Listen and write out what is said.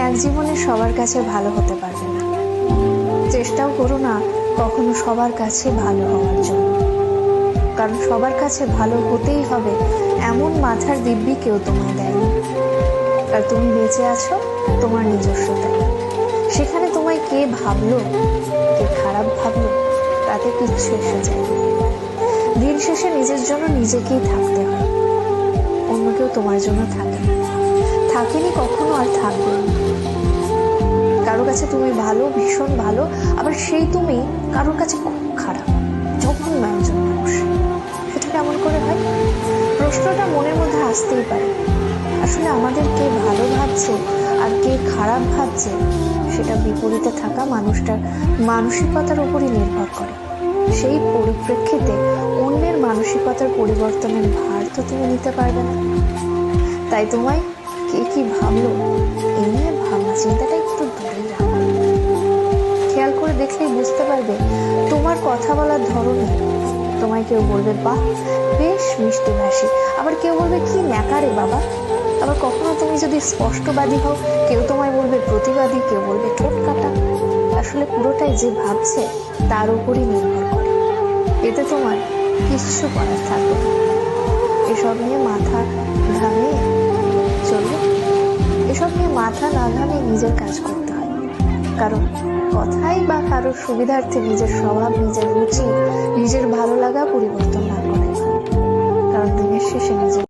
এক জীবনে সবার কাছে ভালো হতে পারবে না। চেষ্টাও করো না কখনো সবার কাছে ভালো হওয়ার জন্য, কারণ সবার কাছে ভালো হতেই হবে এমন মাথার দিব্যি কেউ তোমায় দেয়নি। আর তুমি বেঁচে আছো তোমার নিজস্বতায়। সেখানে তোমায় কে ভাবলো, কে খারাপ ভাবলো, তাতে কিচ্ছু এসে যায়। দিন শেষে নিজের জন্য নিজেকেই থাকতে হয়, অন্য কেউ তোমার জন্য থাকে না, থাকেনি কখনো আর থাকবে না। কারো কাছে তুমি ভালো, ভীষণ ভালো, আবার সেই তুমি কারোর কাছে খুব খারাপ, জঘন্য একজন মানুষ। সেটা কেমন করে হয়? প্রশ্নটা মনের মধ্যে আসতেই পারে। আসলে আমাদের কে ভালো ভাবছে আর কে খারাপ ভাবছে সেটা বিপরীতে থাকা মানুষটার মানসিকতার উপরই নির্ভর করে। সেই পরিপ্রেক্ষিতে অন্যের মানসিকতার পরিবর্তনের ভার তো তুমি নিতে পারবে না। তাই তোমায় কে কি ভাবলো এই নিয়ে ভাবনা চিন্তাটা একটু দূরেই রাখো। খেয়াল করে দেখলেই বুঝতে পারবে তোমার কথা বলার ধরনে তোমায় কেউ বলবে বাহ বেশ মিষ্টি ভাষী, আবার কেউ বলবে কি ন্যাকারে বাবা। আবার কখনো তুমি যদি স্পষ্টবাদী হও, কেউ তোমায় বলবে প্রতিবাদী, কেউ বলবে ঠোঁট কাটা। আসলে পুরোটাই যে ভাবছে তার উপরই নির্ভর করে। এতে তোমার কিচ্ছু করার থাকবে না। এসব নিয়ে মাথা ঘামিয়ে চলবে, এসব নিয়ে মাথা না ঘামিয়ে নিজের কাজ করতে হয়। কারণ কথাই বা কারোর সুবিধার্থে নিজের স্বভাব, নিজের রুচি, নিজের ভালো লাগা পরিবর্তন না করে। কারণ দিনের শেষে নিজের